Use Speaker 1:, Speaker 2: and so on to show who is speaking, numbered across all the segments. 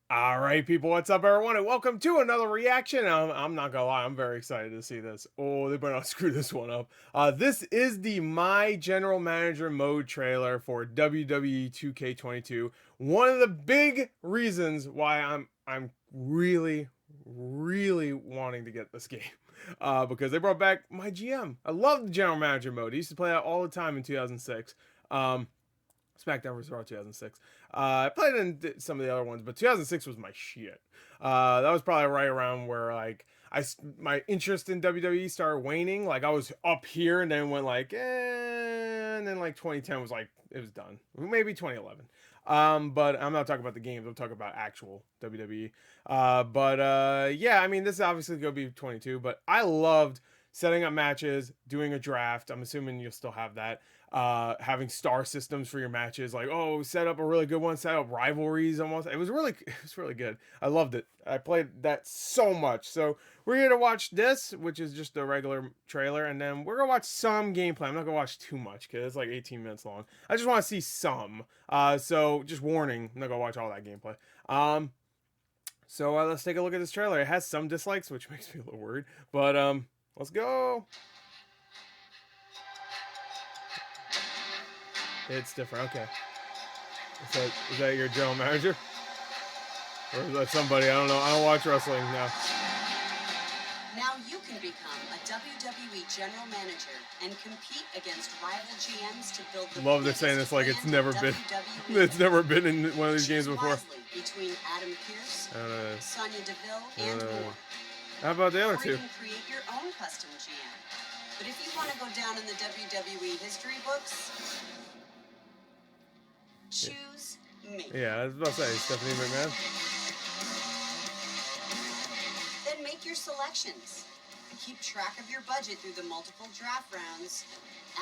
Speaker 1: All right, people, what's up, everyone, and welcome to another reaction. I'm not gonna lie, I'm very excited to see this. Oh, they better not screw this one up. This is the My General Manager mode trailer for WWE 2K22. One of the big reasons why I'm really wanting to get this game, because they brought back MyGM. I love the General Manager mode. I used to play that all the time in 2006. SmackDown vs. Raw 2006. I played in some of the other ones, but 2006 was my shit. That was probably right around where my interest in WWE started waning. Like I was up here and then went like, and then like 2010 was like it was done. Maybe 2011. But I'm not talking about the games. I'm talking about actual WWE. Yeah, I mean this is obviously gonna be 22, but I loved setting up matches, doing a draft. I'm assuming you'll still have that. Having star systems for your matches, like set up a really good one, set up rivalries almost. It was really good. I loved it. I played that so much. So we're here to watch this, which is just a regular trailer, and then we're gonna watch some gameplay. I'm not gonna watch too much because it's like 18 minutes long. I just want to see some. So just warning, I'm not gonna watch all that gameplay. So let's take a look at this trailer. It has some dislikes, which makes me a little worried, but let's go. It's different. Okay. Is that your general manager? Or is that somebody? I don't know. I don't watch wrestling now.
Speaker 2: Now you can become a WWE general manager and compete against rival GMs to build the
Speaker 1: Love they're saying this like it's never been it's never been in one of these games before.
Speaker 2: Between Adam Pearce, Sonya Deville, and more.
Speaker 1: How about the other
Speaker 2: or
Speaker 1: two?
Speaker 2: you can create your own custom GM. But if you want to go down in the WWE history books, choose me.
Speaker 1: Yeah, I was about to say Stephanie McMahon.
Speaker 2: Then make your selections. Keep track of your budget through the multiple draft rounds.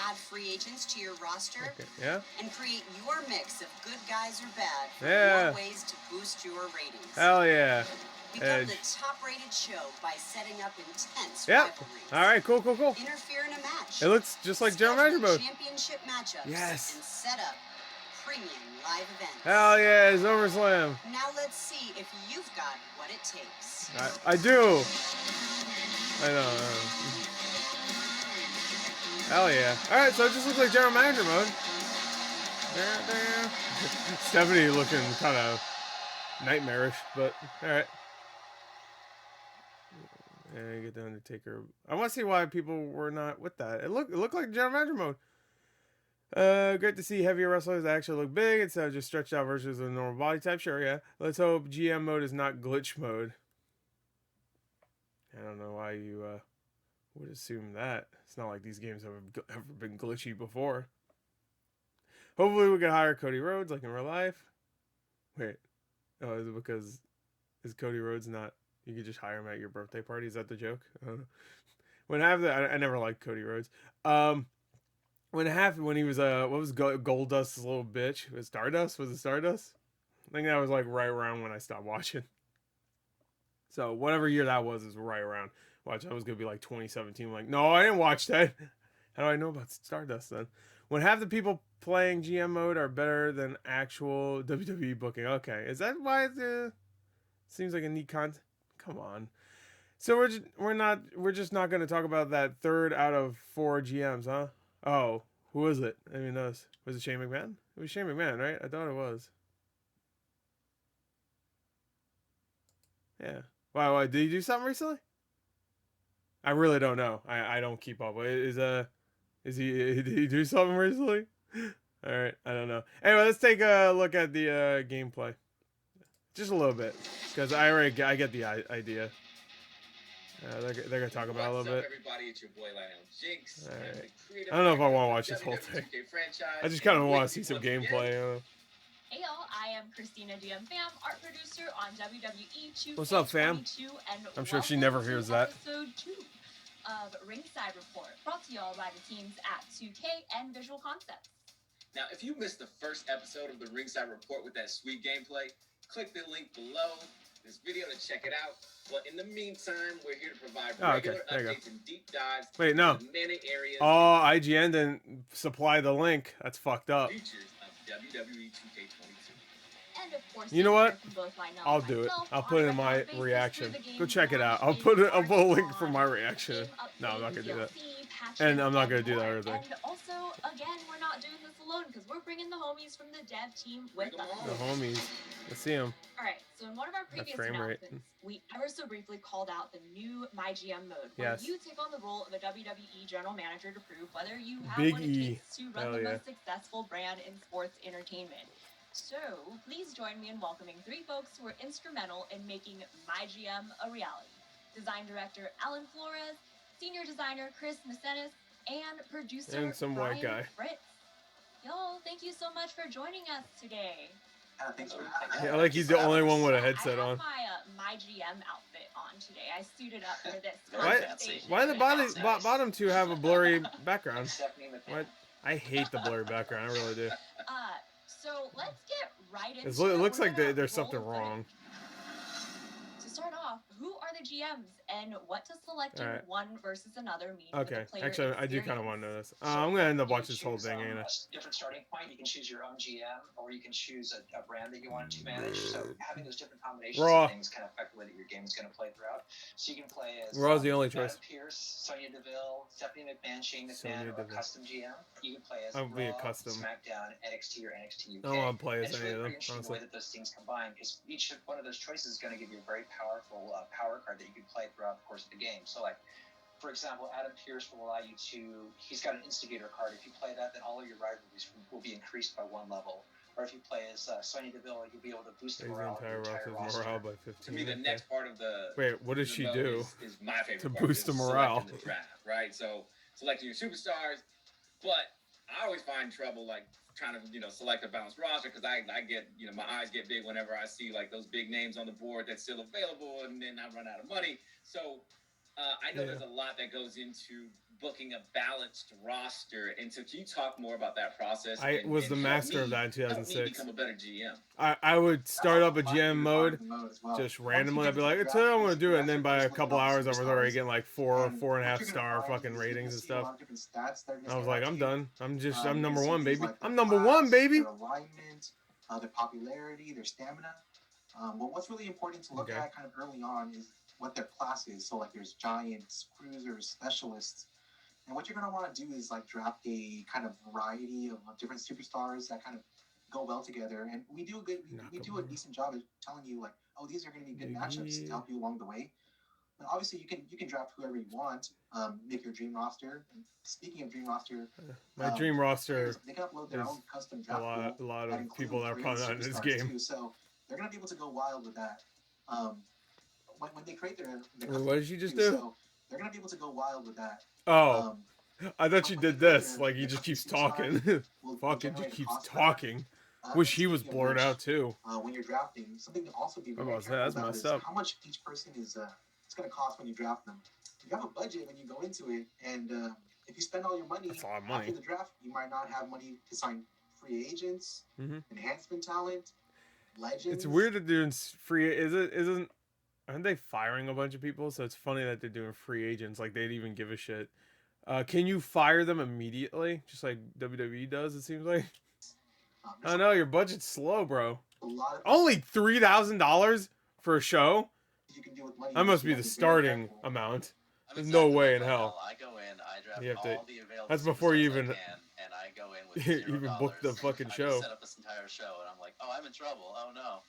Speaker 2: Add free agents to your roster.
Speaker 1: Okay. Yeah.
Speaker 2: And create your mix of good guys or bad for more ways to boost your ratings.
Speaker 1: Hell yeah.
Speaker 2: Become the top-rated show by setting up intense
Speaker 1: rivalries. All right, cool.
Speaker 2: Interfere in a match.
Speaker 1: It looks just like General Manager mode.
Speaker 2: Championship matchups.
Speaker 1: Yes.
Speaker 2: And set up premium live events.
Speaker 1: Hell yeah, it's SummerSlam.
Speaker 2: Now let's see if you've got what it takes.
Speaker 1: I do. I know. Hell yeah. Alright, so it just looks like General Manager mode. Stephanie looking kind of nightmarish, but alright. Yeah, get the Undertaker. I want to see why people were not with that. It looked like General Manager mode. Great to see heavier wrestlers that actually look big instead of just stretched out versions of the normal body type. Sure, yeah. Let's hope GM mode is not glitch mode. I don't know why you would assume that. It's not like these games have ever been glitchy before. Hopefully we can hire Cody Rhodes like in real life. Wait. Oh, is it because is Cody Rhodes not... You could just hire him at your birthday party? Is that the joke? I don't know. When I never liked Cody Rhodes. When he was what was Goldust's little bitch? Was Stardust? Was it Stardust? I think that was like right around when I stopped watching. So whatever year that was is right around. Watch, that was gonna be like 2017. I'm like, no, I didn't watch that. How do I know about Stardust then? When half the people playing GM mode are better than actual WWE booking. Okay, is that why it seems like a neat concept? Come on. So we're just not gonna talk about that 3rd out of 4 GMs, huh? Oh, who was it? I mean, was it Shane McMahon? It was Shane McMahon, right? I thought it was. Yeah. Why? Did he do something recently? I really don't know. I don't keep up. Did he do something recently? All right, I don't know. Anyway, let's take a look at the gameplay, just a little bit, because I get the idea. They're gonna talk about it a little bit.
Speaker 3: Everybody, it's your boy Lionel Jinx.
Speaker 1: Right. I don't know if I want to watch this whole thing. I just kind of want to see some gameplay.
Speaker 4: Hey y'all, I am Christina DM Fam, art producer on WWE 2K22.
Speaker 1: What's up, fam? I'm sure she never hears that.
Speaker 4: Episode 2 of Ringside Report, brought to y'all by the teams at 2K and Visual Concepts.
Speaker 3: Now, if you missed the first episode of the Ringside Report with that sweet gameplay, click the link below this video to check it out. But in the meantime, we're here to provide regular updates and deep dives.
Speaker 1: Wait, no.
Speaker 3: Many areas.
Speaker 1: Oh, IGN didn't supply the link. That's fucked up.
Speaker 3: Features of WWE 2K22.
Speaker 4: And of course,
Speaker 1: You know what?
Speaker 4: can both find
Speaker 1: I'll do it.
Speaker 4: myself
Speaker 1: I'll
Speaker 4: on
Speaker 1: put
Speaker 4: a
Speaker 1: it in my
Speaker 4: regular basis
Speaker 1: reaction.
Speaker 4: through the
Speaker 1: Go
Speaker 4: game's
Speaker 1: check it out.
Speaker 4: launch
Speaker 1: I'll
Speaker 4: in
Speaker 1: put a link
Speaker 4: March
Speaker 1: for
Speaker 4: on
Speaker 1: my reaction.
Speaker 4: game
Speaker 1: No, I'm not
Speaker 4: updates,
Speaker 1: gonna do that.
Speaker 4: DLC, patches,
Speaker 1: And I'm not gonna do that
Speaker 4: more.
Speaker 1: other thing.
Speaker 4: And also, again, we're not doing this alone because we're bringing the homies from the dev team with
Speaker 3: Bring 'em
Speaker 4: us.
Speaker 3: on.
Speaker 1: The homies. Let's see them.
Speaker 4: Alright, so in one of our previous
Speaker 1: frame rate.
Speaker 4: announcements, we ever so briefly called out the new MyGM mode, where
Speaker 1: Yes.
Speaker 4: you take on the role of a WWE general manager to prove whether you have
Speaker 1: Big
Speaker 4: what it
Speaker 1: E.
Speaker 4: takes to run
Speaker 1: Hell
Speaker 4: the
Speaker 1: yeah.
Speaker 4: most successful brand in sports entertainment. So, please join me in welcoming three folks who were instrumental in making MyGM a reality. Design director Alan Flores, senior designer Chris Mecenas, and producer
Speaker 1: And some white
Speaker 4: Brian
Speaker 1: guy.
Speaker 4: Fritz. Y'all, thank you so much for joining us today.
Speaker 5: Thanks for
Speaker 1: Yeah, like he's the only one with a
Speaker 4: I
Speaker 1: headset
Speaker 4: have
Speaker 1: on.
Speaker 4: my GM outfit on today. I suited up for this
Speaker 1: Why?
Speaker 4: conversation.
Speaker 1: Why the bottom two have a blurry background? What? I hate the blurry background. I really do.
Speaker 4: So let's get right into
Speaker 1: It looks
Speaker 4: We're
Speaker 1: like
Speaker 4: gonna
Speaker 1: there's
Speaker 4: roll
Speaker 1: something
Speaker 4: the footage.
Speaker 1: wrong.
Speaker 4: To start off, who are the GMs and what does selecting
Speaker 1: Alright.
Speaker 4: one versus another mean for
Speaker 1: Okay.
Speaker 4: the player
Speaker 1: Actually, I do kind of
Speaker 4: experience?
Speaker 1: want to know this. I'm gonna end up watching this whole thing, ain't I?
Speaker 5: A different starting point. You can choose your own GM, or you can choose a brand that you want to manage. So having those different combinations
Speaker 1: Raw.
Speaker 5: of things kind of affect the way that your game is going to play throughout. So you can play as
Speaker 1: Raw's the only choice.
Speaker 5: Adam Pearce, Sonya Deville, Stephanie McMahon, Shane
Speaker 1: Sonya
Speaker 5: McMahon, or a
Speaker 1: Deville.
Speaker 5: custom GM. You can play as
Speaker 1: I'll be a
Speaker 5: Raw,
Speaker 1: custom.
Speaker 5: SmackDown, NXT, or NXT UK.
Speaker 1: I don't want to play
Speaker 5: And
Speaker 1: as
Speaker 5: it's
Speaker 1: any
Speaker 5: really
Speaker 1: of them,
Speaker 5: pretty interesting the
Speaker 1: honestly.
Speaker 5: way that those things combine, because each one of those choices is going to give you a very powerful power card that you can play throughout the course of the game. So, like, for example, Adam Pearce will allow you to, he's got an instigator card. If you play that, then all of your rivalries will be increased by one level. Or if you play as Sonya Deville, you'll be able to boost the
Speaker 1: Raise the
Speaker 5: morale of your
Speaker 1: entire
Speaker 5: entire
Speaker 1: roster's
Speaker 5: roster.
Speaker 1: morale by
Speaker 3: To
Speaker 1: 15.
Speaker 3: me, the
Speaker 1: Okay.
Speaker 3: next part of the
Speaker 1: Wait, what does
Speaker 3: the
Speaker 1: she
Speaker 3: mode
Speaker 1: do?
Speaker 3: is my favorite
Speaker 1: to
Speaker 3: part,
Speaker 1: boost
Speaker 3: is
Speaker 1: the morale?
Speaker 3: selecting the draft, right? So selecting your superstars, but I always find trouble like trying to select a balanced roster because I get my eyes get big whenever I see like those big names on the board that's still available, and then I run out of money. So I know there's a lot that goes into booking a balanced roster, and so can you talk more about that process?
Speaker 1: I was the master of that in
Speaker 3: Help me
Speaker 1: 2006.
Speaker 3: become a better GM.
Speaker 1: I would start up a GM mode just randomly. I'd be like, "Today I'm gonna do it," and then by a couple hours, I was already getting like 4.5 star fucking ratings and stuff. I was like, "I'm done. I'm number one, baby. I'm number one, baby."
Speaker 6: Their alignment, their popularity, their stamina. But what's really important to look at kind of early on is what their class is. So like there's giants, cruisers, specialists. And what you're going to want to do is like draft a kind of variety of different superstars that kind of go well together. And we do a decent job of telling you like, oh, these are going to be good matchups to help you along the way. But obviously you can draft whoever you want, make your dream roster. And speaking of dream roster,
Speaker 1: My dream roster
Speaker 6: they can upload their
Speaker 1: is
Speaker 6: own custom
Speaker 1: a
Speaker 6: draft
Speaker 1: lot
Speaker 6: that
Speaker 1: of
Speaker 6: includes
Speaker 1: people that are probably not in this
Speaker 6: superstars
Speaker 1: game.
Speaker 6: too. So they're going to be able to go wild with that. When they create their
Speaker 1: Wait, what did she just
Speaker 6: too,
Speaker 1: do?
Speaker 6: so they're going to be able to go wild with that.
Speaker 1: Oh, I thought you
Speaker 6: when
Speaker 1: did
Speaker 6: they create
Speaker 1: this.
Speaker 6: their-
Speaker 1: Like he
Speaker 6: their
Speaker 1: just
Speaker 6: custom
Speaker 1: keeps
Speaker 6: superstars,
Speaker 1: talking.
Speaker 6: will
Speaker 1: Fucking
Speaker 6: generate
Speaker 1: just
Speaker 6: a
Speaker 1: keeps
Speaker 6: cost back.
Speaker 1: talking. Wish he was
Speaker 6: Speaking of
Speaker 1: blurred
Speaker 6: which,
Speaker 1: out too.
Speaker 6: When you're drafting, something to also be
Speaker 1: I
Speaker 6: very
Speaker 1: was
Speaker 6: careful
Speaker 1: like, that's
Speaker 6: about
Speaker 1: messed
Speaker 6: is
Speaker 1: up.
Speaker 6: how much each person is it's going to cost when you draft them. You have a budget when you go into it, and if you spend all your money
Speaker 1: That's a lot of
Speaker 6: after
Speaker 1: money.
Speaker 6: the draft, you might not have money to sign free agents,
Speaker 1: Mhm.
Speaker 6: enhancement talent, legends.
Speaker 1: It's weird that they're doing free. Aren't they firing a bunch of people? So it's funny that they're doing free agents. Like they'd even give a shit. Can you fire them immediately, just like WWE does? It seems like. I know your budget's slow, bro.
Speaker 6: A lot of
Speaker 1: Only $3,000 for a show.
Speaker 6: you can do with money.
Speaker 1: That must be
Speaker 6: You
Speaker 1: the
Speaker 6: have to be
Speaker 1: starting
Speaker 6: very careful.
Speaker 1: amount.
Speaker 7: I'm
Speaker 1: There's no
Speaker 7: exactly
Speaker 1: way
Speaker 7: like
Speaker 1: in
Speaker 7: that.
Speaker 1: hell.
Speaker 7: I go in, I draft
Speaker 1: You have to-
Speaker 7: all the available
Speaker 1: that's before you
Speaker 7: superstars I
Speaker 1: even-
Speaker 7: can, and I go in with
Speaker 1: Even
Speaker 7: $0.
Speaker 1: book the fucking
Speaker 7: I
Speaker 1: show.
Speaker 7: just set up this entire show, and I'm like, oh, I'm in trouble. Oh no.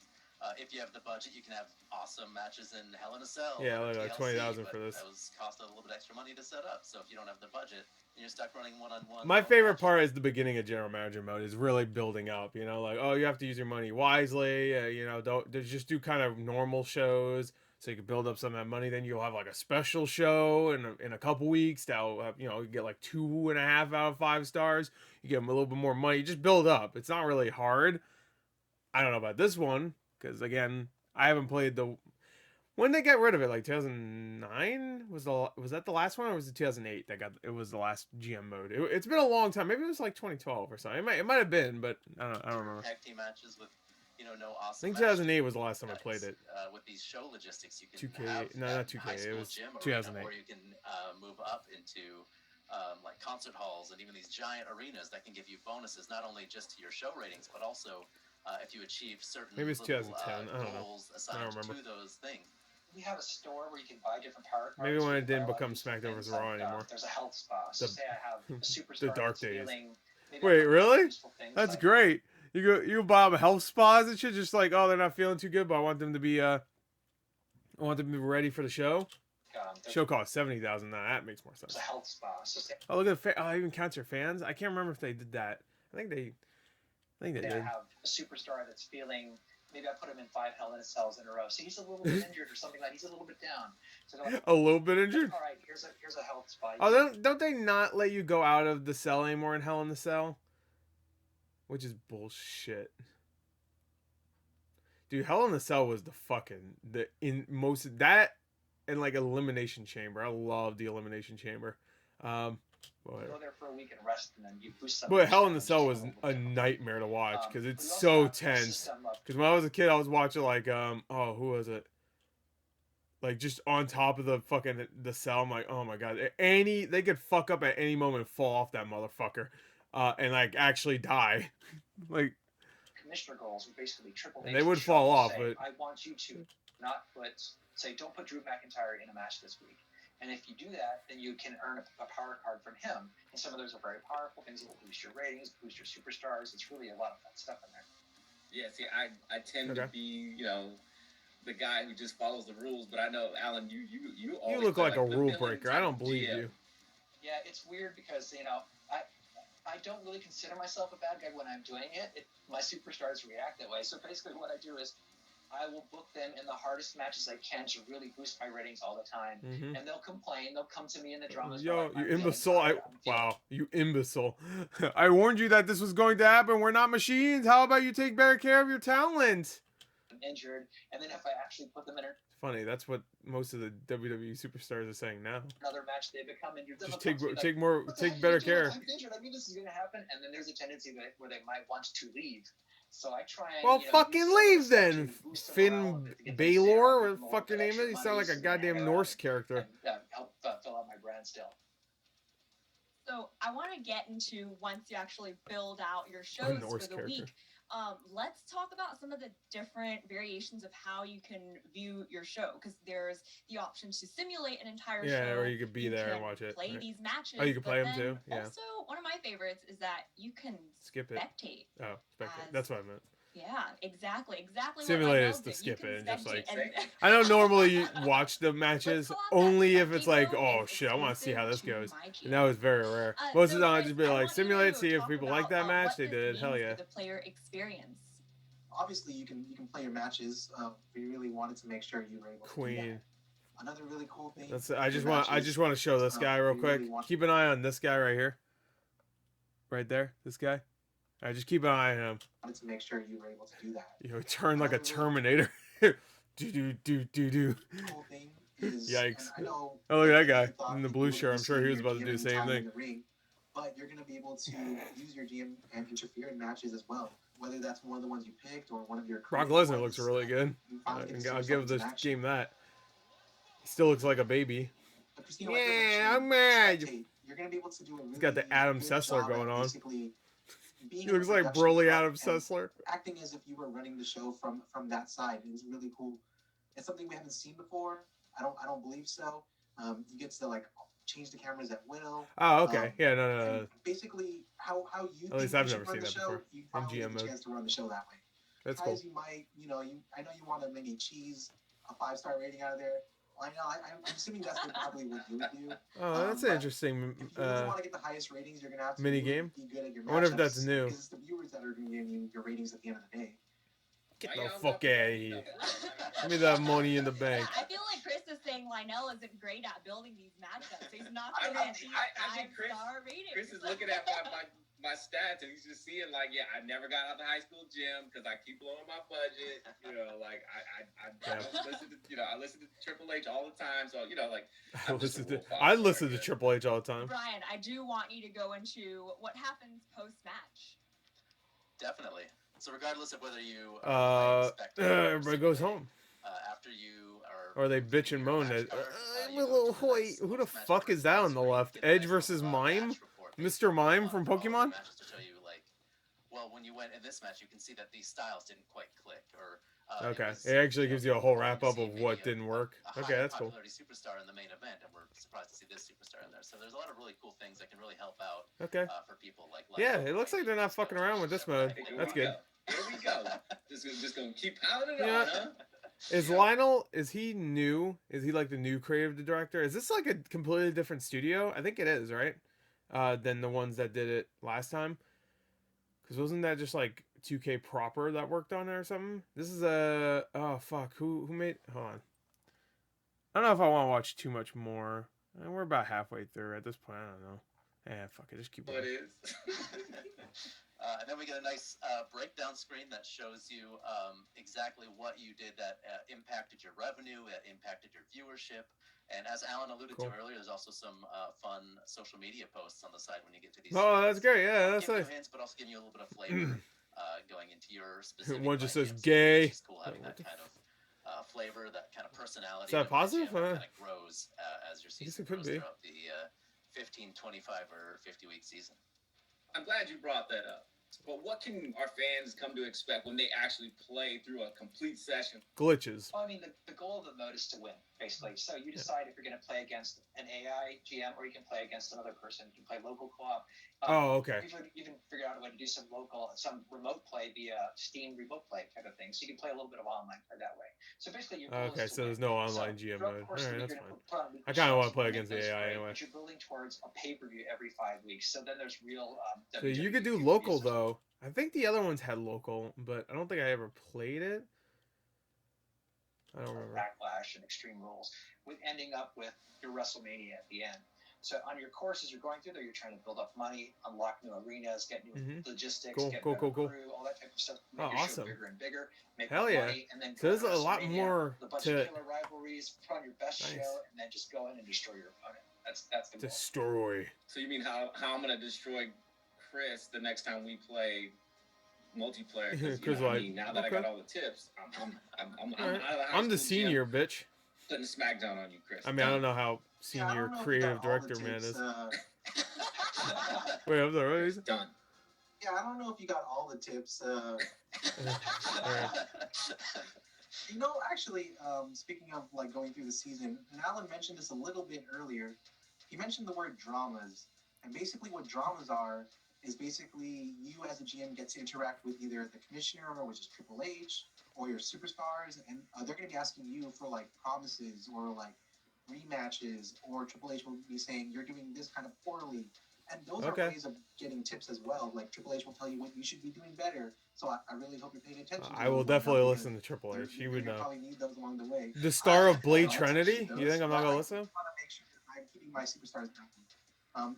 Speaker 7: If you have the budget, you can have awesome matches in Hell in a Cell.
Speaker 1: Yeah,
Speaker 7: or
Speaker 1: like
Speaker 7: TLC,
Speaker 1: 20,000
Speaker 7: but
Speaker 1: for this.
Speaker 7: That was cost a little bit extra money to set up. So if you don't have the budget, then you're stuck running one-on-one.
Speaker 1: My favorite part is the beginning of general manager mode. Is really building up. Like, oh, you have to use your money wisely. Don't just do kind of normal shows so you can build up some of that money. Then you'll have like a special show in a couple weeks that'll have, you get like 2.5 out of 5 stars. You get them a little bit more money. You just build up. It's not really hard. I don't know about this one because again, I haven't played the. When they get rid of it, like 2009 was that the last one, or was it 2008 it was the last GM mode? It's been a long time. Maybe it was like 2012 or something. It might have been, but I don't remember.
Speaker 7: Tag team matches with, no
Speaker 1: I
Speaker 7: awesome.
Speaker 1: think 2008 was the last time I played it.
Speaker 7: With these show logistics, you can
Speaker 1: 2K
Speaker 7: have
Speaker 1: no,
Speaker 7: that
Speaker 1: not 2K.
Speaker 7: high
Speaker 1: It
Speaker 7: school
Speaker 1: was
Speaker 7: gym arena,
Speaker 1: 2008.
Speaker 7: or you can move up into like concert halls and even these giant arenas that can give you bonuses not only just to your show ratings but also if you achieve certain
Speaker 1: Maybe it's
Speaker 7: little,
Speaker 1: 2010. I don't know.
Speaker 7: goals
Speaker 1: I
Speaker 7: assigned
Speaker 1: don't remember.
Speaker 7: to those things.
Speaker 5: We have a store where you can buy different power cards.
Speaker 1: Maybe when
Speaker 5: You
Speaker 1: it
Speaker 5: can buy
Speaker 1: didn't
Speaker 5: a lot of
Speaker 1: become
Speaker 5: useful
Speaker 1: SmackDown
Speaker 5: things
Speaker 1: vs. Raw
Speaker 5: like,
Speaker 1: anymore.
Speaker 5: there's a health spa. So
Speaker 1: The-
Speaker 5: say I have a superstar
Speaker 1: the dark
Speaker 5: that's
Speaker 1: days.
Speaker 5: feeling, maybe I
Speaker 1: Wait,
Speaker 5: put
Speaker 1: really?
Speaker 5: useful things
Speaker 1: That's
Speaker 5: like,
Speaker 1: great. You buy them health spas and shit. Just like, oh, they're not feeling too good, but I want them to be ready for the show. Show cost 70,000. Now that makes more sense.
Speaker 5: There's a health spa. So say
Speaker 1: Oh, look at the oh, even counts your fans. I can't remember if they did that. I think they
Speaker 5: I
Speaker 1: did.
Speaker 5: have a superstar that's feeling, maybe I put him in 5 Hell in a Cells in a row. So he's a little bit injured or something like that. He's a little bit down. So they're like,
Speaker 1: A little bit injured.
Speaker 5: all right, here's a health spa.
Speaker 1: Oh, don't they not let you go out of the cell anymore in Hell in the Cell? Which is bullshit. Dude, Hell in the Cell was that and like Elimination Chamber. I love the Elimination Chamber.
Speaker 5: You go there for a week and rest, and then you boost up.
Speaker 1: But Hell in the Cell was a nightmare to watch because it's so tense. Because when I was a kid, I was watching like who was it? Like just on top of the fucking the cell. I'm like, oh my god, they could fuck up at any moment and fall off that motherfucker, and like actually die, like.
Speaker 5: Commissioner goals were basically Triple H.
Speaker 1: They would fall off, but
Speaker 5: I want you to not don't put Drew McIntyre in a match this week. And if you do that, then you can earn a power card from him. And some of those are very powerful things that will boost your ratings, boost your superstars. It's really a lot of fun stuff in there.
Speaker 3: Yeah, see, I tend to be, the guy who just follows the rules. But I know, Alan, you always
Speaker 1: look like a
Speaker 3: the
Speaker 1: rule
Speaker 3: villain
Speaker 1: breaker.
Speaker 3: type
Speaker 1: I don't
Speaker 3: of
Speaker 1: believe
Speaker 3: GM.
Speaker 1: you.
Speaker 5: Yeah, it's weird because, I don't really consider myself a bad guy when I'm doing it. My superstars react that way. So basically what I do is I will book them in the hardest matches I can to really boost my ratings all the time.
Speaker 1: Mm-hmm.
Speaker 5: And they'll complain. They'll come to me in the dramas.
Speaker 1: Yo, you imbecile. You imbecile. I warned you that this was going to happen. We're not machines. How about you take better care of your talent?
Speaker 5: I'm injured. And then if I actually put them in
Speaker 1: It's funny. That's what most of the WWE superstars are saying now.
Speaker 5: another match, they become injured.
Speaker 1: Just take better care.
Speaker 5: I'm injured. I knew this is going to happen. And then there's a tendency where they might want to leave. So I try and,
Speaker 1: Well, fucking leave then, Finn Balor, or
Speaker 5: more
Speaker 1: fuck your name is. You sound like a goddamn Norse character.
Speaker 5: Help fill out my brand still.
Speaker 4: So I want to get into once you actually build out your shows for the week. Let's talk about some of the different variations of how you can view your show, because there's the option to simulate an entire show.
Speaker 1: Yeah, or you could be there and watch it.
Speaker 4: Play these matches.
Speaker 1: Oh, you can play them too. Yeah.
Speaker 4: Also, one of my favorites is that you can
Speaker 1: skip it.
Speaker 4: Spectate.
Speaker 1: Oh, spectate. That's what I meant.
Speaker 4: Yeah, exactly.
Speaker 1: Simulate is to skip it and just like. I don't normally watch the matches only if it's like, oh shit, I want to see how this goes, and that was very rare. Most of the time, I just be like, simulate, see if people like that match. They did. Hell yeah.
Speaker 4: The player experience.
Speaker 6: Obviously, you can play your matches. If you really wanted to make sure you were able to do that. Another really cool thing.
Speaker 1: I just want to show this guy real quick. Keep an eye on this guy right here. Right there, this guy. All right, just keep an eye on him.
Speaker 6: Wanted to make sure you were able to do that.
Speaker 1: You know, turn like a Terminator. do.
Speaker 6: Cool thing is,
Speaker 1: yikes!
Speaker 6: Oh,
Speaker 1: look at that guy in the blue shirt. I'm sure he was about to do the same thing.
Speaker 6: But you're going to be able to use your GM and interfere in matches as well. Whether that's one of the ones you picked or one of your.
Speaker 1: Brock Lesnar looks really good. I'll give this game that. He still looks like a baby. Yeah, I'm mad.
Speaker 6: You're going to be able to do a really.
Speaker 1: He's got the Adam Sessler going on.
Speaker 6: He
Speaker 1: looks like Broly Adam Sessler.
Speaker 6: Acting as if you were running the show from that side is really cool. It's something we haven't seen before. I don't believe so. You get to like change the cameras at will.
Speaker 1: Oh, okay. Yeah, no.
Speaker 6: Basically, how you.
Speaker 1: At least I've never seen that before.
Speaker 6: You probably get a chance to run the show that way.
Speaker 1: That's cool.
Speaker 6: You might, I know you want to maybe cheese a 5-star rating out of there. I know. I'm assuming that's probably what you would do.
Speaker 1: Oh, that's an interesting.
Speaker 6: If you really want to get the highest ratings, you're gonna have to
Speaker 1: mini game.
Speaker 6: Be good at your matchups.
Speaker 1: I wonder if that's new.
Speaker 6: Because it's the viewers that are gonna give you your ratings at the end of the day.
Speaker 1: Get the fuck out of here! Give me that money in the bank.
Speaker 4: I feel like Chris is saying Lionel isn't great at building these matchups. He's not going to achieve 5-star ratings.
Speaker 3: Chris is looking at my stats and he's just seeing like, yeah, I never got out of the high school gym because I keep blowing my budget. Like I listen to Triple H all the time. So like
Speaker 1: I listen to Triple H all the time.
Speaker 4: Brian, I do want you to go into what happens post match.
Speaker 7: Definitely. So regardless of whether you
Speaker 1: everybody goes home.
Speaker 7: After you are,
Speaker 1: or they bitch and moan that I'm a little hoy. Who the fuck is that on the left? Edge versus Mime? Mr. Mime from Pokemon?
Speaker 7: well, when you went in this match, you can see that these styles didn't quite click, or
Speaker 1: Okay,
Speaker 7: was,
Speaker 1: it actually gives you a whole
Speaker 7: we're
Speaker 1: wrap
Speaker 7: going
Speaker 1: up
Speaker 7: to see
Speaker 1: of
Speaker 7: maybe
Speaker 1: what didn't work.
Speaker 7: a
Speaker 1: Okay,
Speaker 7: high
Speaker 1: that's cool.
Speaker 7: popularity superstar in the main event, and we're surprised to see this superstar in there. So there's a lot of really cool things that can really help out
Speaker 1: Okay.
Speaker 7: for people like.
Speaker 1: Yeah, it looks like they're not fucking around with this mode. That's good.
Speaker 3: Here we go. Just gonna keep piling it
Speaker 1: Yeah.
Speaker 3: on, huh?
Speaker 1: Is Lionel, is he new? Is he like the new creative director? Is this like a completely different studio? I think it is, right? Than the ones that did it last time. Because wasn't that just like 2K proper that worked on it or something? This is a... Oh, fuck. Who made... Hold on. I don't know if I want to watch too much more. We're about halfway through at this point. I don't know. Fuck it. Just keep going.
Speaker 3: What is?
Speaker 7: And then we get a nice breakdown screen that shows you exactly what you did that impacted your revenue, that impacted your viewership. And as Alan alluded to earlier, there's also some fun social media posts on the side when you get to these.
Speaker 1: Oh, that's great. Yeah, that's nice.
Speaker 7: Hints, but also giving you a little bit of flavor going into your specific.
Speaker 1: One just says
Speaker 7: play.
Speaker 1: gay.
Speaker 7: It's cool having that kind of flavor, that kind of personality.
Speaker 1: Is that positive?
Speaker 7: Kind of grows as your season
Speaker 1: it could
Speaker 7: grows
Speaker 1: be.
Speaker 7: throughout the 15, 25, or 50-week season.
Speaker 3: I'm glad you brought that up. But what can our fans come to expect when they actually play through a complete session?
Speaker 1: Glitches.
Speaker 5: Well, I mean, the goal of the mode is to win, basically. So you decide if you're going to play against an AI GM or you can play against another person. You can play local co-op.
Speaker 1: Okay.
Speaker 5: We've even figured out a way to do some remote play via Steam remote play type of thing. So you can play a little bit of online play that way. So basically, your goal is to
Speaker 1: so
Speaker 5: win.
Speaker 1: there's no online GM
Speaker 5: throughout
Speaker 1: mode.
Speaker 5: the course
Speaker 1: All
Speaker 5: of
Speaker 1: right,
Speaker 5: the
Speaker 1: that's
Speaker 5: year,
Speaker 1: fine.
Speaker 5: you're gonna put on
Speaker 1: I kind of want to
Speaker 5: weekly
Speaker 1: play
Speaker 5: shows,
Speaker 1: against the
Speaker 5: make those
Speaker 1: AI
Speaker 5: great,
Speaker 1: anyway.
Speaker 5: But you're building towards a pay-per-view every 5 weeks. So then there's real.
Speaker 1: So you could do
Speaker 5: WWE
Speaker 1: local
Speaker 5: pay-per-views.
Speaker 1: though. I think the other ones had local, but I don't think I ever played it. I don't remember.
Speaker 5: Backlash and Extreme Rules, with ending up with your WrestleMania at the end. So on your courses you're going through there, you're trying to build up money, unlock new arenas, get new logistics, get better crew, all that type of stuff. Make your show bigger and bigger, make more money, and then
Speaker 1: So
Speaker 5: go
Speaker 1: there's
Speaker 5: to
Speaker 1: a lot
Speaker 5: WrestleMania,
Speaker 1: more
Speaker 5: the bunch
Speaker 1: to
Speaker 5: of killer rivalries, put on your best show, and then just go in and destroy your opponent. That's the goal.
Speaker 1: Destroy.
Speaker 3: So you mean how I'm gonna destroy Chris the next time we play multiplayer? Because now that I got all the tips,
Speaker 1: I'm the senior, bitch.
Speaker 3: Putting the smackdown on you, Chris.
Speaker 1: I mean, I don't know how senior creative director man is. Wait, I'm sorry.
Speaker 3: Done.
Speaker 6: Yeah, I don't know if you got all the tips. You know, actually, speaking of like going through the season, and Alan mentioned this a little bit earlier. He mentioned the word dramas, and basically what dramas are is basically you as a GM get to interact with either the commissioner, which is Triple H, or your superstars, and they're going to be asking you for like promises or like rematches, or Triple H will be saying you're doing this kind of poorly, and those are ways of getting tips as well. Like Triple H will tell you what you should be doing better. So I really hope you're paying attention.
Speaker 1: I will definitely listen to Triple H. He would know.
Speaker 6: Probably need those along the way.
Speaker 1: The star of Blade Trinity. You think I'm not gonna listen?
Speaker 6: I want to make sure that I'm keeping my superstars happy.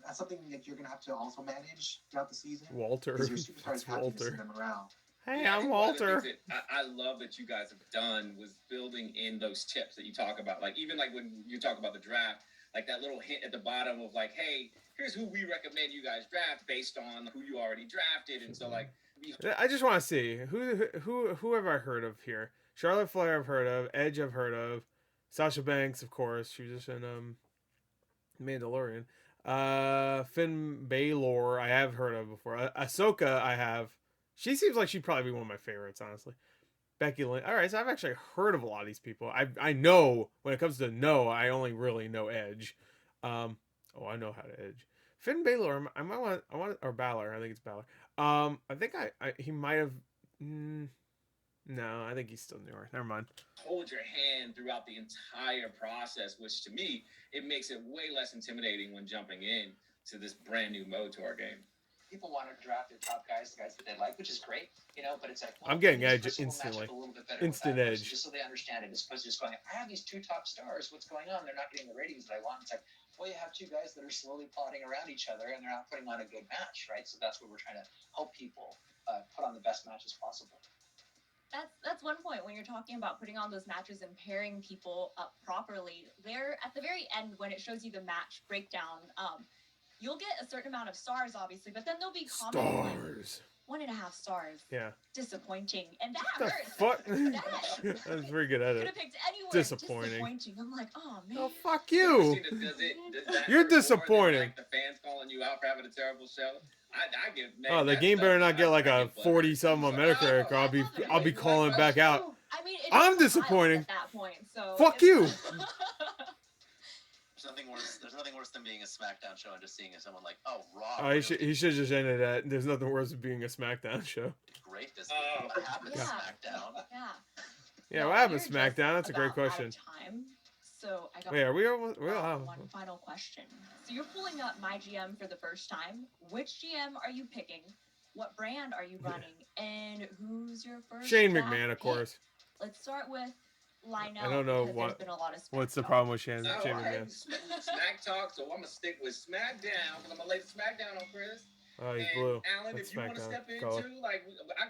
Speaker 6: That's something that you're gonna have to also manage throughout the season.
Speaker 1: Walter.
Speaker 6: Your superstars have to send them around.
Speaker 1: Hey, I'm Walter.
Speaker 3: I love that you guys have done was building in those tips that you talk about. Like even like when you talk about the draft, like that little hint at the bottom of like, hey, here's who we recommend you guys draft based on who you already drafted. And so like,
Speaker 1: I just want to see who have I heard of here. Charlotte Flair I've heard of. Edge I've heard of. Sasha Banks, of course. She was just in Mandalorian. Finn Balor I have heard of before. Ahsoka I have. She seems like she'd probably be one of my favorites, honestly. Becky Lynch. All right, so I've actually heard of a lot of these people. I know when it comes to I only really know Edge. I know how to Edge. Finn Balor. I want or Balor. I think it's Balor. I think he might have. No, I think he's still newer. Never mind.
Speaker 3: Hold your hand throughout the entire process, which to me it makes it way less intimidating when jumping in to this brand new mode to our game.
Speaker 5: People want to draft their top guys, the guys that they like, which is great, but it's like
Speaker 1: I'm getting Edge instantly. Instant Edge,
Speaker 5: just so they understand it. As opposed to just going, I have these two top stars. What's going on? They're not getting the ratings that I want. It's like, well, you have two guys that are slowly plotting around each other, and they're not putting on a good match, right? So that's what we're trying to help people put on the best matches possible.
Speaker 4: That's one point when you're talking about putting on those matches and pairing people up properly. There at the very end when it shows you the match breakdown, you'll get a certain amount of stars, obviously, but then there'll be comments like 1.5 stars.
Speaker 1: Yeah.
Speaker 4: Disappointing, and that hurts.
Speaker 1: Fuck. That's very good at it.
Speaker 4: Could have picked anyone.
Speaker 1: Disappointing.
Speaker 4: I'm like, oh man.
Speaker 1: Oh fuck you.
Speaker 3: Does that
Speaker 1: You're
Speaker 3: hurt more than,
Speaker 1: disappointing.
Speaker 3: like the fans calling you out for having a terrible show? I get mad.
Speaker 1: Oh, the
Speaker 3: That's
Speaker 1: game better not get like a
Speaker 3: freaking
Speaker 1: 40-something on Metacritic, or I'll be calling back out.
Speaker 4: I mean, it's
Speaker 1: I'm
Speaker 4: wild
Speaker 1: disappointing.
Speaker 4: at that point. So
Speaker 1: Fuck you.
Speaker 7: There's nothing worse than being a SmackDown show and just seeing someone like, oh, Raw.
Speaker 1: Oh, he should just ended that. There's nothing worse than being a SmackDown show.
Speaker 7: Great this
Speaker 3: Oh.
Speaker 7: week. What happened to SmackDown?
Speaker 4: Yeah.
Speaker 1: Yeah,
Speaker 4: No,
Speaker 1: what happened
Speaker 4: we're
Speaker 1: to SmackDown? That's a great
Speaker 4: about out of
Speaker 1: question.
Speaker 4: Time, so I got
Speaker 1: Wait, are we almost?
Speaker 4: one final question. So you're pulling up MyGM for the first time. Which GM are you picking? What brand are you running? And who's your first
Speaker 1: Shane
Speaker 4: draft
Speaker 1: McMahon, of
Speaker 4: pick?
Speaker 1: course.
Speaker 4: Let's start with Lionel.
Speaker 1: I don't know
Speaker 4: because there's been a lot of
Speaker 1: what's the
Speaker 4: Smack
Speaker 1: problem
Speaker 4: talk.
Speaker 1: with Shane
Speaker 3: All right,
Speaker 1: McMahon.
Speaker 3: Smack talk. So I'm gonna stick with SmackDown because I'm gonna lay the SmackDown on Chris.
Speaker 1: Oh, he's
Speaker 3: And
Speaker 1: blue.
Speaker 3: Alan,
Speaker 1: That's
Speaker 3: if you want to
Speaker 1: SmackDown
Speaker 3: step in
Speaker 1: color.
Speaker 3: too, like I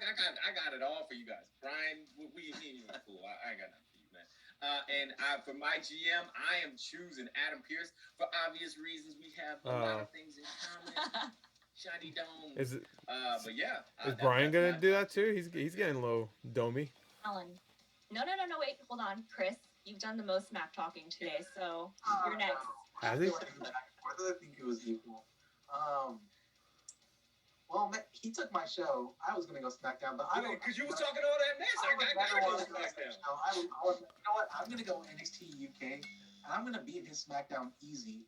Speaker 3: got it all for you guys. Brian, me and you are cool. I ain't got nothing for you, man. For my GM, I am choosing Adam Pearce for obvious reasons. We have a lot of things in common. Shiny dome.
Speaker 1: Is it?
Speaker 3: But yeah.
Speaker 1: Is Brian gonna do that too? He's getting low domey.
Speaker 4: Alan. No, wait, hold on. Chris, you've done the most Smack talking today, so you're next.
Speaker 1: Has he?
Speaker 6: I think it was equal. Well, he took my show. I was gonna go SmackDown, but I don't.
Speaker 3: Because you was talking all that mess. I gotta go SmackDown.
Speaker 6: You know what? I'm gonna go NXT UK, and I'm gonna beat his SmackDown easy.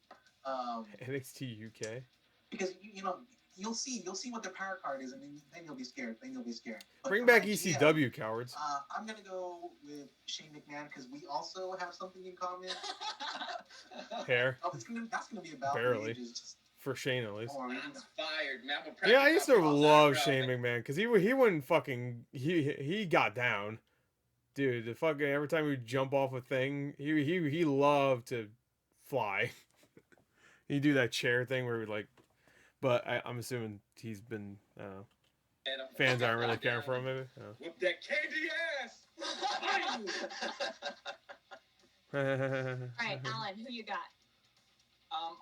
Speaker 1: NXT UK.
Speaker 6: Because you know you'll see what their power card is, and then you'll be scared. But
Speaker 1: Bring
Speaker 6: for
Speaker 1: back
Speaker 6: my
Speaker 1: ECW, cowards.
Speaker 6: I'm gonna go with Shane McMahon because we also have something in common.
Speaker 1: Hair.
Speaker 6: Oh, that's gonna be about
Speaker 1: Barely.
Speaker 6: ages.
Speaker 1: For Shane, at least.
Speaker 3: Shots fired, man.
Speaker 1: Yeah, I used to love Shane McMahon because he wouldn't fucking he got down, dude. The fucking every time he would jump off a thing, he loved to fly. He'd do that chair thing where he would like, but I'm assuming he's been fans aren't really caring for him maybe.
Speaker 3: Whip that candy ass.
Speaker 4: All right, Alan, who you got?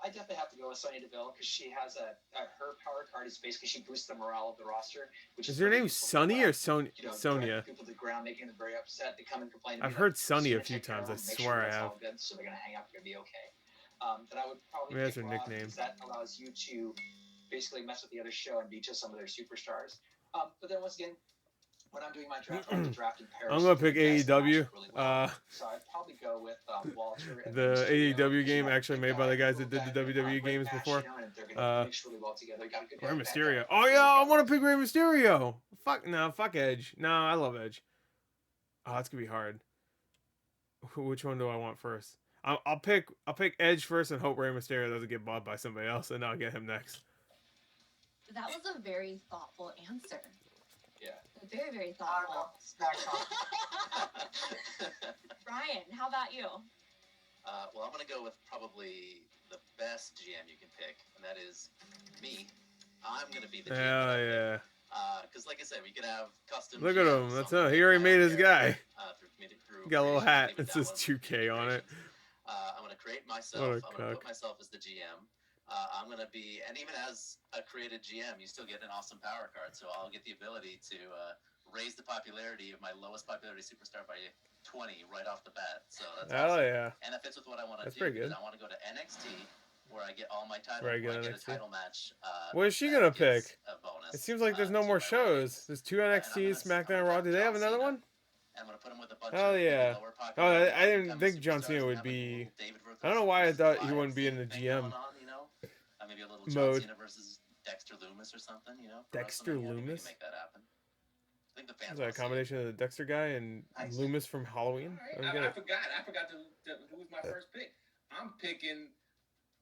Speaker 5: I definitely have to go with Sonya Deville because she has her power card is basically she boosts the morale of the roster. Which
Speaker 1: Is her name Sunny or Sonia?
Speaker 5: Sonya? People to the ground, making them very upset. They come and complain.
Speaker 1: I've heard Sunny a few times. I swear I have.
Speaker 5: Good, so they're gonna hang out. They're gonna be okay. Then I would probably
Speaker 1: Maybe that's
Speaker 5: pick
Speaker 1: her
Speaker 5: Raw
Speaker 1: nickname.
Speaker 5: because that allows you to basically mess with the other show and beat just some of their superstars. But then once again, when I'm doing my draft, I'm drafting Paris.
Speaker 1: I'm gonna pick
Speaker 5: Guys that match
Speaker 1: AEW.
Speaker 5: up really well. So I'd probably go with Walter. And
Speaker 1: The
Speaker 5: Mysterio,
Speaker 1: AEW
Speaker 5: because
Speaker 1: game
Speaker 5: you
Speaker 1: actually
Speaker 5: have
Speaker 1: made
Speaker 5: a
Speaker 1: by the
Speaker 5: guy
Speaker 1: guys
Speaker 5: who
Speaker 1: that did the
Speaker 5: got a
Speaker 1: WWE
Speaker 5: great
Speaker 1: games
Speaker 5: match,
Speaker 1: before.
Speaker 5: you know, and they're gonna mix really well together. Got a good
Speaker 1: Rey
Speaker 5: guy
Speaker 1: Mysterio.
Speaker 5: back
Speaker 1: Oh
Speaker 5: there.
Speaker 1: yeah, I want to pick Rey Mysterio. Fuck Edge. No, I love Edge. Oh, that's gonna be hard. Which one do I want first? I'll pick Edge first and hope Rey Mysterio doesn't get bought by somebody else, and I'll get him next.
Speaker 4: That was a very thoughtful answer.
Speaker 5: Yeah.
Speaker 4: Very, very
Speaker 6: I don't know.
Speaker 4: thoughtful.
Speaker 6: Smack talk.
Speaker 4: Brian, how about you?
Speaker 7: Well, I'm going to go with probably the best GM you can pick, and that is me. I'm going to be the GM.
Speaker 1: Hell yeah.
Speaker 7: Because, like I said, we could have custom.
Speaker 1: Look at him.
Speaker 7: GMs,
Speaker 1: That's
Speaker 7: something
Speaker 1: he already
Speaker 7: like
Speaker 1: made
Speaker 7: that
Speaker 1: his
Speaker 7: there,
Speaker 1: guy.
Speaker 7: through
Speaker 1: He got a little
Speaker 7: creation,
Speaker 1: hat.
Speaker 7: even
Speaker 1: It says
Speaker 7: download
Speaker 1: 2K on it.
Speaker 7: I'm going to create myself.
Speaker 1: What a
Speaker 7: I'm going to
Speaker 1: cuck.
Speaker 7: put myself as the GM. I'm going to be, and even as a created GM, you still get an awesome power card. So I'll get the ability to raise the popularity of my lowest popularity superstar by 20 right off the bat. So that's
Speaker 1: Hell
Speaker 7: awesome.
Speaker 1: yeah.
Speaker 7: And that fits with what I want to
Speaker 1: That's
Speaker 7: do.
Speaker 1: pretty good.
Speaker 7: I want to go to NXT, where I get all my titles.
Speaker 1: Where I get
Speaker 7: get a
Speaker 1: NXT.
Speaker 7: title match.
Speaker 1: What is she
Speaker 7: that
Speaker 1: gonna
Speaker 7: gives
Speaker 1: pick?
Speaker 7: a bonus,
Speaker 1: It seems like there's no
Speaker 7: to
Speaker 1: more
Speaker 7: my
Speaker 1: shows.
Speaker 7: ratings.
Speaker 1: There's 2
Speaker 7: And I'm
Speaker 1: NXT,
Speaker 7: gonna
Speaker 1: SmackDown, Raw. Do they have
Speaker 7: John
Speaker 1: another
Speaker 7: Cena,
Speaker 1: one?
Speaker 7: And I'm going to put him with a bunch
Speaker 1: Hell
Speaker 7: of
Speaker 1: yeah.
Speaker 7: lower
Speaker 1: Oh,
Speaker 7: popularity
Speaker 1: I didn't
Speaker 7: upcoming
Speaker 1: think John
Speaker 7: superstars
Speaker 1: Cena
Speaker 7: that
Speaker 1: would
Speaker 7: have, like, a
Speaker 1: be.
Speaker 7: little David versus
Speaker 1: I don't know why I thought he
Speaker 7: Goliath
Speaker 1: wouldn't be in the
Speaker 7: thing
Speaker 1: GM
Speaker 7: going on, you know? Maybe a little
Speaker 1: mode.
Speaker 7: John Cena versus Dexter Loomis or something, you know?
Speaker 1: Dexter
Speaker 7: I think we
Speaker 1: Loomis?
Speaker 7: can make that happen. I think the fans
Speaker 1: Is that a
Speaker 7: will see it.
Speaker 1: combination of the Dexter guy and Loomis from Halloween?
Speaker 3: All right. I forgot who was my first pick. I'm picking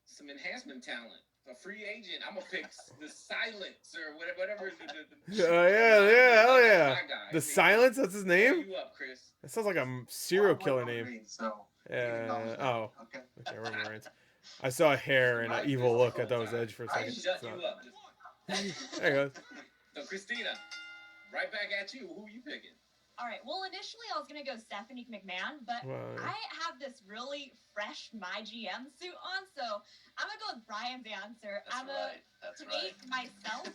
Speaker 3: some enhancement talent. A free agent. I'm gonna pick the Silence or whatever.
Speaker 1: Yeah, hell yeah.
Speaker 3: My guy.
Speaker 1: The Silence, that's his name?
Speaker 3: You up, Chris?
Speaker 1: That sounds like a serial killer name.
Speaker 6: So,
Speaker 1: Yeah. Oh.
Speaker 6: okay.
Speaker 1: Okay, Roman Reigns. I saw a hair and an evil look. I thought it was Edge for a
Speaker 3: I
Speaker 1: second.
Speaker 3: shut
Speaker 1: It's
Speaker 3: you
Speaker 1: not.
Speaker 3: up.
Speaker 1: There you go.
Speaker 3: So Christina, right back at you. Who you picking?
Speaker 4: All right. Well, initially I was gonna go Stephanie McMahon, but
Speaker 1: Well, yeah.
Speaker 4: I have this really fresh MyGM suit on, so I'm gonna go with Brian's answer.
Speaker 7: That's
Speaker 4: I'm gonna
Speaker 7: right. That's
Speaker 4: create
Speaker 7: right.
Speaker 4: myself.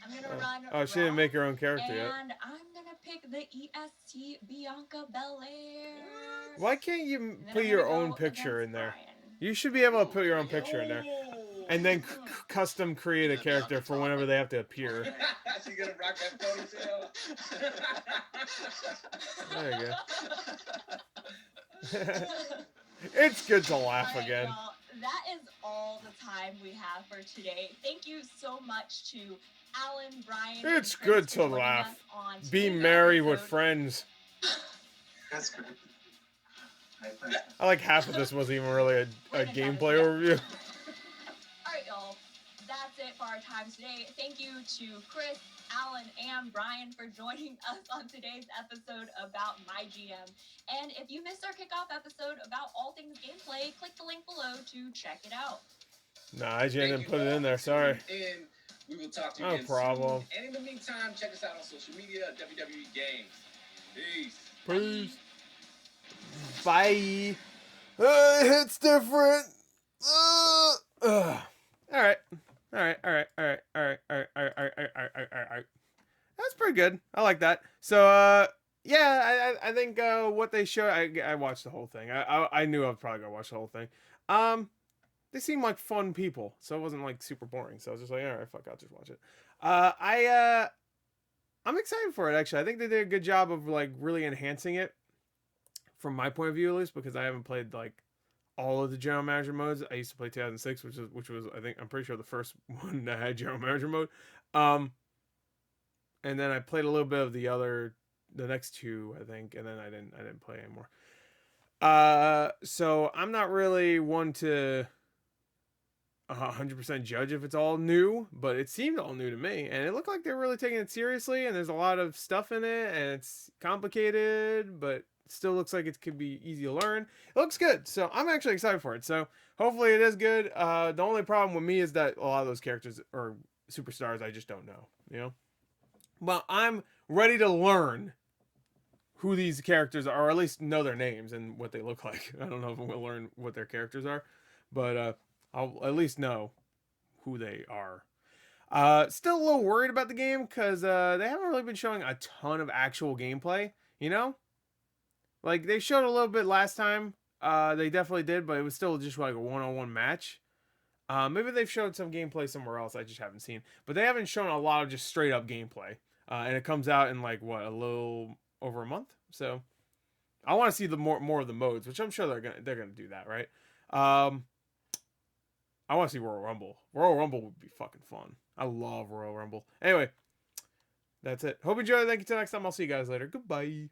Speaker 4: I'm gonna run.
Speaker 1: Oh, she didn't
Speaker 4: Raw,
Speaker 1: make her own character yet.
Speaker 4: And I'm gonna pick the EST Bianca Belair.
Speaker 1: Why can't you
Speaker 4: And then
Speaker 1: put
Speaker 4: I'm
Speaker 1: your
Speaker 4: gonna
Speaker 1: own
Speaker 4: go
Speaker 1: picture
Speaker 4: against
Speaker 1: in there?
Speaker 4: Brian.
Speaker 1: You should be able to put your own picture in there. and then custom create a character for whenever they have to appear.
Speaker 3: So you're gonna rock that ponytail?
Speaker 1: There you go. It's good to laugh
Speaker 4: All right,
Speaker 1: again.
Speaker 4: y'all, that is all the time we have for today. Thank you so much to Alan, Brian, and
Speaker 1: It's
Speaker 4: Chris
Speaker 1: good
Speaker 4: for
Speaker 1: to
Speaker 4: joining
Speaker 1: laugh.
Speaker 4: us on
Speaker 1: Be
Speaker 4: today's
Speaker 1: merry with
Speaker 4: episode.
Speaker 1: friends.
Speaker 6: That's good.
Speaker 1: I like half of this wasn't even really a gameplay overview.
Speaker 4: Alright, y'all. That's it for our time today. Thank you to Chris, Alan, and Brian for joining us on today's episode about MyGM. And if you missed our kickoff episode about all things gameplay, click the link below to check it out.
Speaker 1: Nah, IGN didn't put it in there, sorry.
Speaker 3: And we will talk to you
Speaker 1: No
Speaker 3: again
Speaker 1: problem.
Speaker 3: soon. And in the meantime, check us out on social media, WWE Games. Peace.
Speaker 1: Peace. Bye. It's different. Alright. That's pretty good. I like that. So, yeah, I think what they showed, I watched the whole thing. I knew I was probably gonna watch the whole thing. They seem like fun people, so it wasn't like super boring. So I was just like, all right, fuck, I'll just watch it. I'm excited for it actually. I think they did a good job of like really enhancing it, from my point of view at least, because I haven't played like all of the general manager modes. I used to play 2006, which was I'm pretty sure the first one that had general manager mode. And then I played a little bit of the next two, I think, and then I didn't play anymore. So I'm not really one to 100% judge if it's all new, but it seemed all new to me, and it looked like they're really taking it seriously, and there's a lot of stuff in it, and it's complicated, but still looks like it could be easy to learn. It looks good, so I'm actually excited for it. So hopefully it is good. The only problem with me is that a lot of those characters are superstars I just don't know, you know? But I'm ready to learn who these characters are, or at least know their names and what they look like. I don't know if I'm going to learn what their characters are, but I'll at least know who they are. Still a little worried about the game because they haven't really been showing a ton of actual gameplay, you know? Like, they showed a little bit last time. They definitely did, but it was still just like a one-on-one match. Maybe they've showed some gameplay somewhere else I just haven't seen. But they haven't shown a lot of just straight-up gameplay. And it comes out in, like, what, a little over a month? So, I want to see the more of the modes, which I'm sure they're gonna do that, right? I want to see Royal Rumble. Royal Rumble would be fucking fun. I love Royal Rumble. Anyway, that's it. Hope you enjoyed. Thank you. Till next time. I'll see you guys later. Goodbye.